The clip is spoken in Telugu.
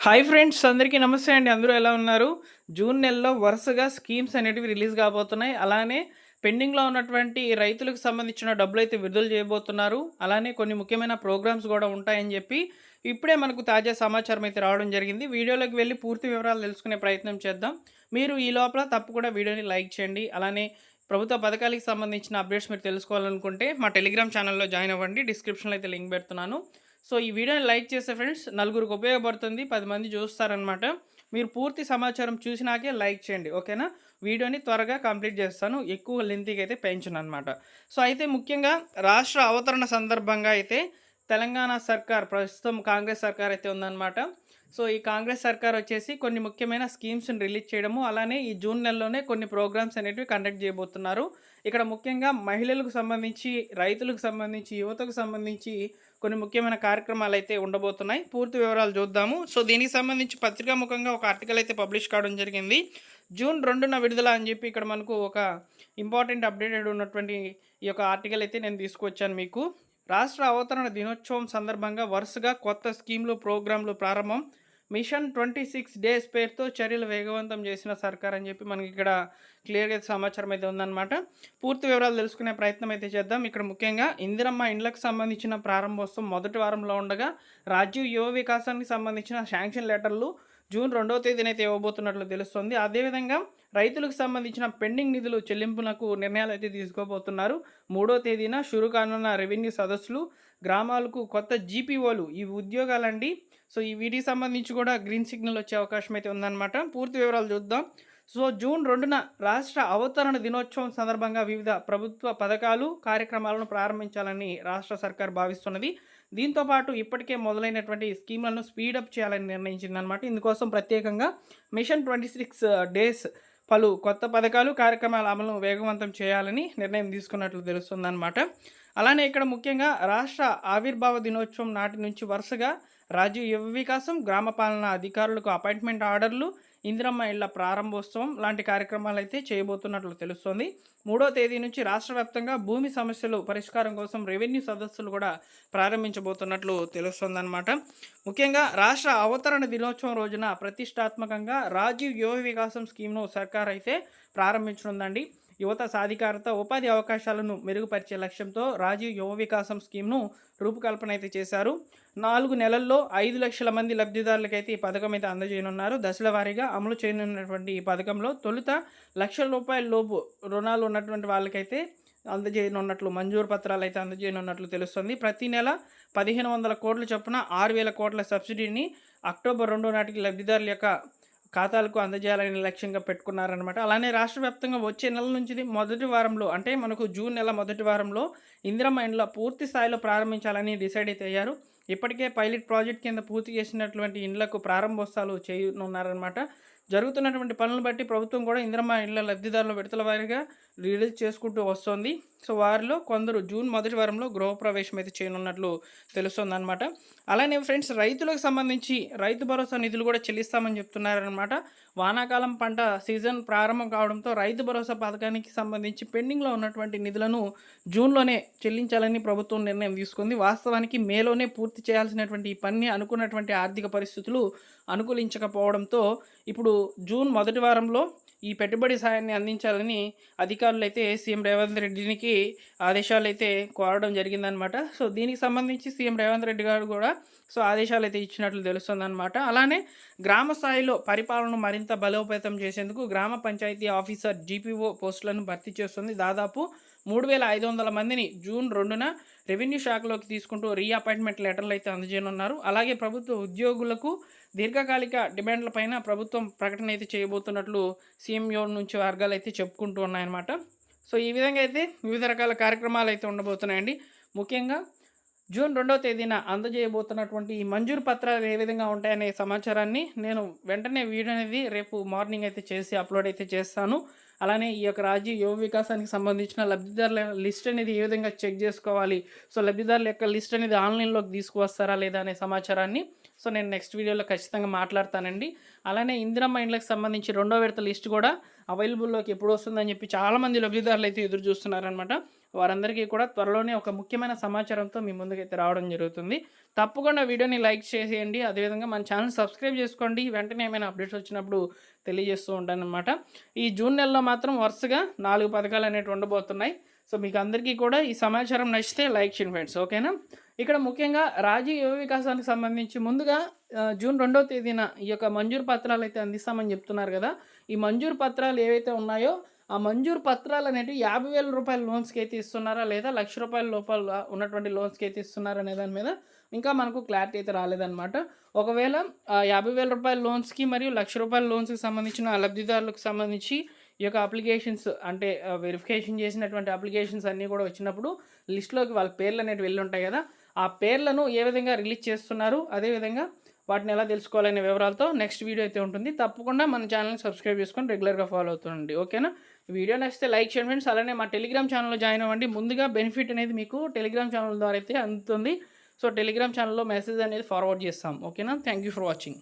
హాయ్ ఫ్రెండ్స్ అందరికీ నమస్తే అండి. అందరూ ఎలా ఉన్నారు? జూన్ నెలలో వరుసగా స్కీమ్స్ అనేటివి రిలీజ్ కాబోతున్నాయి. అలానే పెండింగ్‌లో ఉన్నటువంటి రైతులకు సంబంధించిన డబ్బులైతే విడుదల చేయబోతున్నారు. అలానే కొన్ని ముఖ్యమైన ప్రోగ్రామ్స్ గూడా ఉంటాయని జెప్పి ఇప్పుడే మనకు తాజా సమాచారం అయితే రావడం జరిగింది. వీడియోలోకి వెళ్లి పూర్తి వివరాలు తెలుసుకునే ప్రయత్నం చేద్దాం. మీరు ఈ లోపల తప్పకుండా వీడియోని లైక్ చేయండి. అలానే ప్రభుత్వ పథకాలకు సంబంధించిన అప్డేట్స్ మీరు తెలుసుకోవాలనుకుంటే మా టెలిగ్రామ్ ఛానల్‌లో జాయిన్ అవ్వండి. డిస్క్రిప్షన్‌లో అయితే లింక్ పెడుతున్నాను. సో, ఈ వీడియోని లైక్ చేస్తే ఫ్రెండ్స్ నలుగురికి ఉపయోగపడుతుంది. 10 మంది చూస్తారనమాట. మీరు పూర్తి సమాచారం చూసినాకే లైక్ చేయండి. ఓకేనా? వీడియోని త్వరగా కంప్లీట్ చేస్తాను. ఎక్కువ లెంతీగా అయితే పెంచననమాట. సో, అయితే ముఖ్యంగా రాష్ట్ర అవతరణ సందర్భంగా అయితే తెలంగాణ సర్కార్ ప్రస్తుతం కాంగ్రెస్ సర్కార్ అయితే ఉందనమాట. సో, ఈ కాంగ్రెస్ సర్కార్ వచ్చేసి కొన్ని ముఖ్యమైన స్కీమ్స్‌ని రిలీజ్ చేయడము, అలానే ఈ జూన్ నెలలోనే కొన్ని ప్రోగ్రామ్స్ అనేటివి కండక్ట్ చేయబోతున్నారు. ఇక్కడ ముఖ్యంగా మహిళలకు సంబంధించి, రైతులకు సంబంధించి, యువతకు సంబంధించి కొన్ని ముఖ్యమైన కార్యక్రమాలైతే ఉండబోతున్నాయి. పూర్తి వివరాలు చూద్దాము. సో, దీనికి సంబంధించి పత్రికాముఖంగా ఒక ఆర్టికల్ అయితే పబ్లిష్ కావడం జరిగింది. జూన్ 2న విడుదల అని చెప్పి ఇక్కడ మనకు ఒక ఇంపార్టెంట్ అప్డేటెడ్ ఉన్నటువంటి ఈ యొక్క ఆర్టికల్ అయితే నేను తీసుకొచ్చాను మీకు. రాష్ట్ర అవతరణ దినోత్సవం సందర్భంగా వరుసగా కొత్త స్కీమ్లు, ప్రోగ్రాంలు ప్రారంభం. మిషన్ 26 డేస్ పేరుతో చర్యలు వేగవంతం చేసిన సర్కార్ అని చెప్పి మనకి ఇక్కడ క్లియర్‌గా సమాచారం అయితే ఉందన్నమాట. పూర్తి వివరాలు తెలుసుకునే ప్రయత్నం అయితే చేద్దాం. ఇక్కడ ముఖ్యంగా ఇందిరమ్మ ఇండ్లకు సంబంధించిన ప్రారంభోత్సవం మొదటి వారంలో ఉండగా, రాజీవ్ యువ వికాసానికి సంబంధించిన శాంక్షన్ లెటర్లు జూన్ 2వ తేదీనైతే ఇవ్వబోతున్నట్లు తెలుస్తుంది. అదేవిధంగా రైతులకు సంబంధించిన పెండింగ్ నిధులు చెల్లింపునకు నిర్ణయాలు అయితే తీసుకోబోతున్నారు. 3వ తేదీన షురు కానున్న రెవెన్యూ సదస్సులు, గ్రామాలకు కొత్త జీపీఓలు ఈ ఉద్యోగాలండి. సో, ఈ వీటికి సంబంధించి కూడా గ్రీన్ సిగ్నల్ వచ్చే అవకాశం అయితే ఉందన్నమాట. పూర్తి వివరాలు చూద్దాం. సో, జూన్ 2న రాష్ట్ర అవతరణ దినోత్సవం సందర్భంగా వివిధ ప్రభుత్వ పథకాలు, కార్యక్రమాలను ప్రారంభించాలని రాష్ట్ర సర్కార్ భావిస్తున్నది. దీంతో పాటు ఇప్పటికే మొదలైనటువంటి స్కీమ్లను స్పీడప్ చేయాలని నిర్ణయించిందనమాట. ఇందుకోసం ప్రత్యేకంగా మిషన్ 26 డేస్ పలు కొత్త పథకాలు, కార్యక్రమాల అమలును వేగవంతం చేయాలని నిర్ణయం తీసుకున్నట్లు తెలుస్తుందన్నమాట. అలానే ఇక్కడ ముఖ్యంగా రాష్ట్ర ఆవిర్భావ దినోత్సవం నాటి నుంచి వరుసగా రాజీవ్ యువ వికాసం, గ్రామ పాలనా అధికారులకు అపాయింట్మెంట్ ఆర్డర్లు, ఇందిరమ్మ ఇళ్ల ప్రారంభోత్సవం లాంటి కార్యక్రమాలు అయితే చేయబోతున్నట్లు తెలుస్తోంది. 3వ తేదీ నుంచి రాష్ట్ర వ్యాప్తంగా భూమి సమస్యలు పరిష్కారం కోసం రెవెన్యూ సదస్సులు కూడా ప్రారంభించబోతున్నట్లు తెలుస్తోందన్నమాట. ముఖ్యంగా రాష్ట్ర అవతరణ దినోత్సవం రోజున ప్రతిష్టాత్మకంగా రాజీవ్ యువ వికాసం స్కీమ్ను సర్కార్ అయితే ప్రారంభించనుందండి. యువత సాధికారత, ఉపాధి అవకాశాలను మెరుగుపరిచే లక్ష్యంతో రాజీవ్ యువ వికాసం స్కీమ్ను రూపకల్పన అయితే చేశారు. 4 నెలల్లో 5 లక్షల మంది లబ్ధిదారులకైతే ఈ పథకం అయితే అందజేయనున్నారు. దశల వారీగా అమలు చేయనున్నటువంటి ఈ పథకంలో తొలుత ₹1,00,000 లోపు రుణాలు ఉన్నటువంటి వాళ్ళకైతే అందజేయనున్నట్లు, మంజూరు పత్రాలు అయితే అందజేయనున్నట్లు తెలుస్తుంది. ప్రతి నెల 1,500 కోట్ల చొప్పున 6,000 కోట్ల సబ్సిడీని అక్టోబర్ 2 నాటికి లబ్ధిదారుల యొక్క ఖాతాలకు అందజేయాలని లక్ష్యంగా పెట్టుకున్నారనమాట. అలానే రాష్ట్ర వ్యాప్తంగా వచ్చే నెల నుంచి మొదటి వారంలో, అంటే మనకు జూన్ నెల మొదటి వారంలో ఇందిరమ్మ ఇండ్ల పూర్తి స్థాయిలో ప్రారంభించాలని డిసైడ్ అయితే అయ్యారు. ఇప్పటికే పైలట్ ప్రాజెక్ట్ కింద పూర్తి చేసినటువంటి ఇండ్లకు ప్రారంభోత్సవాలు చేయనున్నారనమాట. జరుగుతున్నటువంటి పనులను బట్టి ప్రభుత్వం కూడా ఇందిరమ్మ ఇళ్ల లబ్ధిదారుల విడతల వారీగా రిలీజ్ చేసుకుంటూ వస్తుంది. సో, వారిలో కొందరు జూన్ మొదటి వారంలో గృహప్రవేశం అయితే చేయనున్నట్లు తెలుస్తుందన్నమాట. అలానే ఫ్రెండ్స్, రైతులకు సంబంధించి రైతు భరోసా నిధులు కూడా చెల్లిస్తామని చెప్తున్నారనమాట. వానాకాలం పంట సీజన్ ప్రారంభం కావడంతో రైతు భరోసా పథకానికి సంబంధించి పెండింగ్లో ఉన్నటువంటి నిధులను జూన్లోనే చెల్లించాలని ప్రభుత్వం నిర్ణయం తీసుకుంది. వాస్తవానికి మేలోనే పూర్తి చేయాల్సినటువంటి ఈ పని అనుకున్నటువంటి ఆర్థిక పరిస్థితులు అనుకూలించకపోవడంతో ఇప్పుడు జూన్ మొదటి వారంలో ఈ పెట్టుబడి సాయాన్ని అందించాలని అధికారులు అయితే సీఎం రేవంత్ రెడ్డికి ఆదేశాలు అయితే కోరడం జరిగిందనమాట. సో, దీనికి సంబంధించి సీఎం రేవంత్ రెడ్డి గారు కూడా ఆదేశాలు అయితే ఇచ్చినట్లు తెలుస్తుందన్నమాట. అలానే గ్రామ స్థాయిలో పరిపాలనను మరింత బలోపేతం చేసేందుకు గ్రామ పంచాయతీ ఆఫీసర్ జీపీఓ పోస్టులను భర్తీ చేస్తుంది. దాదాపు 3,500 మందిని జూన్ 2న రెవెన్యూ శాఖలోకి తీసుకుంటూ రీఅపాయింట్మెంట్ లెటర్లు అయితే అందజేయనున్నారు. అలాగే ప్రభుత్వ ఉద్యోగులకు దీర్ఘకాలిక డిమాండ్లపైన ప్రభుత్వం ప్రకటన అయితే చేయబోతున్నట్లు సీఎంఓ నుంచి వర్గాలు అయితే చెప్పుకుంటూ ఉన్నాయన్నమాట. సో, ఈ విధంగా అయితే వివిధ రకాల కార్యక్రమాలు అయితే ఉండబోతున్నాయండి. ముఖ్యంగా జూన్ 2వ తేదీన అందజేయబోతున్నటువంటి ఈ మంజూరు పత్రాలు ఏ విధంగా ఉంటాయనే సమాచారాన్ని నేను వెంటనే వీడియో అనేది రేపు మార్నింగ్ అయితే చేసి అప్లోడ్ అయితే చేస్తాను. అలానే ఈ యొక్క రాజీవ్ యువ వికాసానికి సంబంధించిన లబ్ధిదారుల లిస్ట్ అనేది ఏ విధంగా చెక్ చేసుకోవాలి, సో లబ్ధిదారుల యొక్క లిస్ట్ అనేది ఆన్లైన్లోకి తీసుకువస్తారా లేదా అనే సమాచారాన్ని నేను నెక్స్ట్ వీడియోలో ఖచ్చితంగా మాట్లాడతానండి. అలానే ఇందిరమ్మ ఇండ్లకు సంబంధించి 2వ విడత లిస్ట్ కూడా అవైలబుల్లోకి ఎప్పుడు వస్తుందని చెప్పి చాలామంది లబ్ధిదారులు అయితే ఎదురు చూస్తున్నారనమాట. వారందరికీ కూడా త్వరలోనే ఒక ముఖ్యమైన సమాచారంతో మీ ముందుకైతే రావడం జరుగుతుంది. తప్పకుండా వీడియోని లైక్ చేసేయండి. అదేవిధంగా మన ఛానల్ సబ్స్క్రైబ్ చేసుకోండి. వెంటనే ఏమైనా అప్డేట్స్ వచ్చినప్పుడు తెలియజేస్తూ ఉంటానన్నమాట. ఈ జూన్ నెలలో మాత్రం వరుసగా 4 పథకాలు అనేటివి ఉండబోతున్నాయి. సో మీకు అందరికీ కూడా ఈ సమాచారం నచ్చితే లైక్ చేయండి ఫ్రెండ్స్. ఓకేనా? ఇక్కడ ముఖ్యంగా రాజీవ్ యువ వికాసానికి సంబంధించి ముందుగా జూన్ 2వ తేదీన ఈ యొక్క మంజూరు పత్రాలు అయితే అందిస్తామని చెప్తున్నారు కదా. ఈ మంజూరు పత్రాలు ఏవైతే ఉన్నాయో ఆ మంజూరు పత్రాలు అనేటివి 50,000 రూపాయల లోన్స్కి అయితే ఇస్తున్నారా, లేదా ₹1,00,000 లోపల ఉన్నటువంటి లోన్స్కి అయితే ఇస్తున్నారా అనే దాని మీద ఇంకా మనకు క్లారిటీ అయితే రాలేదన్నమాట. ఒకవేళ 50,000 రూపాయల లోన్స్కి మరియు ₹1,00,000 లోన్స్కి సంబంధించిన లబ్ధిదారులకు సంబంధించి ఈ యొక్క అప్లికేషన్స్ అంటే వెరిఫికేషన్ చేసినటువంటి అప్లికేషన్స్ అన్నీ కూడా వచ్చినప్పుడు లిస్ట్లోకి వాళ్ళ పేర్లు అనేవి వెళ్ళి ఉంటాయి కదా. ఆ పేర్లను ఏ విధంగా రిలీజ్ చేస్తున్నారు, అదేవిధంగా వాటిని ఎలా తెలుసుకోవాలనే వివరాలతో నెక్స్ట్ వీడియో అయితే ఉంటుంది. తప్పకుండా మన ఛానల్ని సబ్స్క్రైబ్ చేసుకొని రెగ్యులర్గా ఫాలో అవుతుండండి. ఓకేనా? వీడియో నచ్చితే లైక్ చేయండి ఫ్రెండ్స్. అలానే మా టెలిగ్రామ్ ఛానల్లో జాయిన్ అవ్వండి. ముందుగా బెనిఫిట్ అనేది మీకు టెలిగ్రామ్ ఛానల్ ద్వారా అయితే అందుతుంది. సో టెలిగ్రామ్ ఛానల్లో మెసేజ్ అనేది ఫార్వర్డ్ చేస్తాం. ఓకేనా? Thank you for watching.